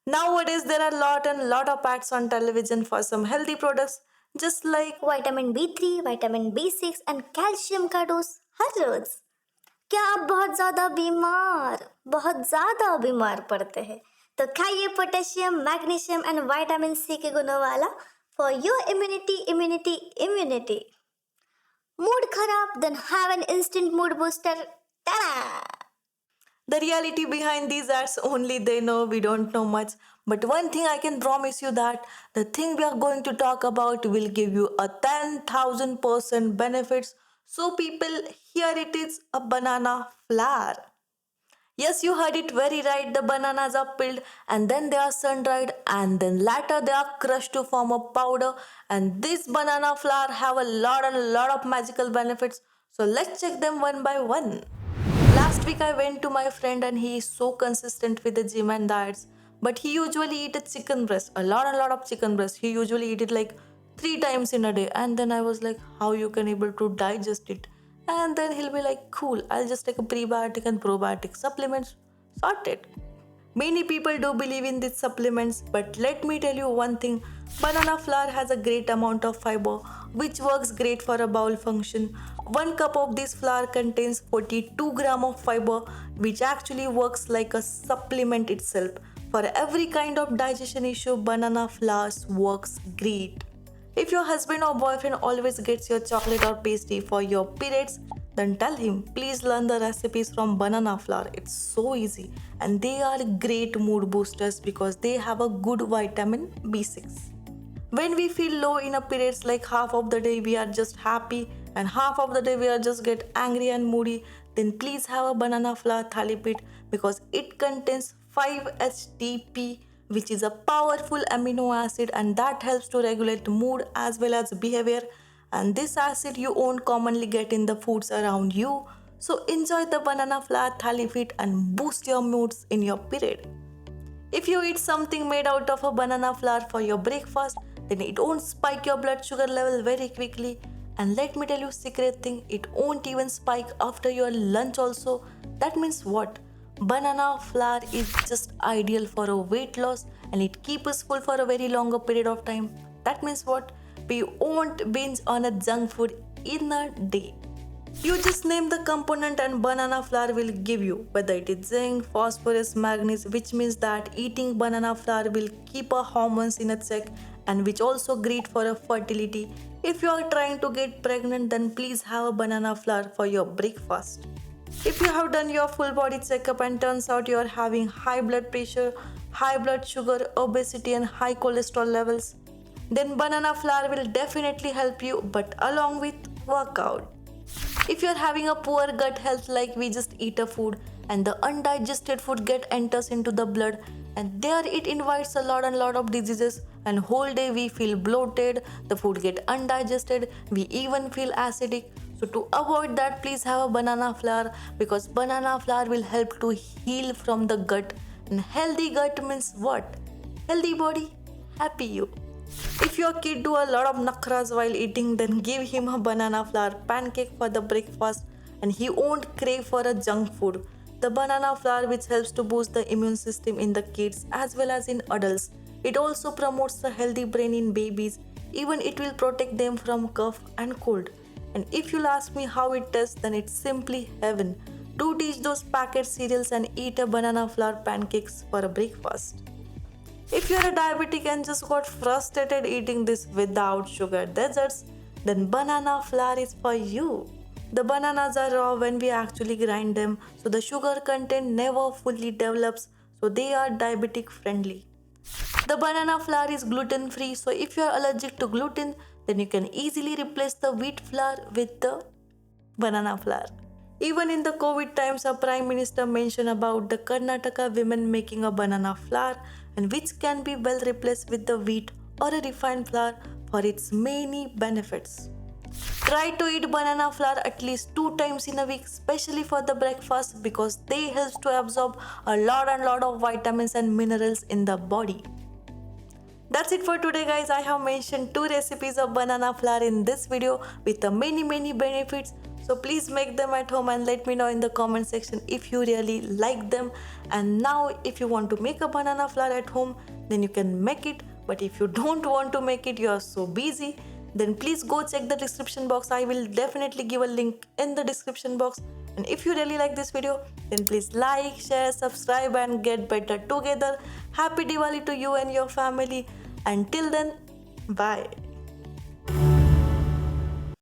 Nowadays, there are lot of ads on television for some healthy products, just like vitamin B3, vitamin B6 and calcium का dose हर रोज। क्या आप बहुत ज़्यादा बीमार पड़ते हैं तो खाइए potassium magnesium and vitamin C के गुणों वाला फॉर योर इम्यूनिटी। मूड खराब then have an instant mood booster. the reality behind these ads, only they know, we don't know much. But one thing I can promise you that the thing we are going to talk about will give you a 10,000% benefits. So people, here it is, a banana flour. Yes, you heard it very right. The bananas are peeled and then they are sun dried and then later they are crushed to form a powder. And this banana flour have a lot of magical benefits. So let's check them one by one. Last week I went to my friend and he is so consistent with the gym and diets. But he usually eat a chicken breast, a lot of chicken breast. He usually eat it like 3 times in a day. And then I was like, how you can able to digest it? And then he'll be like, cool, I'll just take a prebiotic and probiotic supplements. Sorted. Many people do believe in these supplements, but let me tell you one thing, banana flour has a great amount of fiber, which works great for a bowel function. 1 cup of this flour contains 42 gram of fiber, which actually works like a supplement itself. For every kind of digestion issue, banana flour works great. If your husband or boyfriend always gets your chocolate or pastry for your periods, then tell him, please learn the recipes from banana flour. It's so easy and they are great mood boosters because they have a good vitamin B6. When we feel low in a periods, like half of the day we are just happy and half of the day we are just get angry and moody, then please have a banana flour thali pit because it contains 5-HTP, which is a powerful amino acid and that helps to regulate mood as well as behavior, and this acid you won't commonly get in the foods around you. So enjoy the banana flour thali fit and boost your moods in your period. If you eat something made out of a banana flour for your breakfast, then it won't spike your blood sugar level very quickly. And let me tell you secret thing, it won't even spike after your lunch also. That means what? Banana flour is just ideal for a weight loss and it keeps us full for a very longer period of time. That means what? We won't binge on a junk food in a day. You just name the component and banana flour will give you, whether it is zinc, phosphorus, magnesium, which means that eating banana flour will keep our hormones in a check and which also great for a fertility. If you are trying to get pregnant, then please have a banana flour for your breakfast. If you have done your full body checkup and turns out you are having high blood pressure, high blood sugar, obesity and high cholesterol levels, then banana flour will definitely help you, but along with workout. If you're having a poor gut health, like we just eat a food and the undigested food get enters into the blood and there it invites a lot of diseases and whole day we feel bloated, the food get undigested, we even feel acidic. So to avoid that, please have a banana flour because banana flour will help to heal from the gut, and healthy gut means what? Healthy body, happy you. If your kid do a lot of nakras while eating, then give him a banana flour pancake for the breakfast and he won't crave for a junk food. The banana flour which helps to boost the immune system in the kids as well as in adults. It also promotes a healthy brain in babies. Even it will protect them from cough and cold. And if you'll ask me how it tastes, then it's simply heaven. Do teach those packet cereals and eat a banana flour pancakes for a breakfast. If you're a diabetic and just got frustrated eating this without sugar desserts, then banana flour is for you. The bananas are raw when we actually grind them, so the sugar content never fully develops, so they are diabetic friendly. The banana flour is gluten free, so if you are allergic to gluten, then you can easily replace the wheat flour with the banana flour. Even in the COVID times, our Prime Minister mentioned about the Karnataka women making a banana flour and which can be well replaced with the wheat or a refined flour for its many benefits. Try to eat banana flour at least 2 times in a week, especially for the breakfast because they help to absorb a lot of vitamins and minerals in the body. That's it for today guys. I have mentioned 2 recipes of banana flour in this video with the many benefits. So please make them at home and let me know in the comment section if you really like them. And now if you want to make a banana flour at home, then you can make it. But if you don't want to make it, you are so busy, then please go check the description box. I will definitely give a link in the description box. And if you really like this video, then please like, share, subscribe, and get better together. Happy Diwali to you and your family. Until then, bye.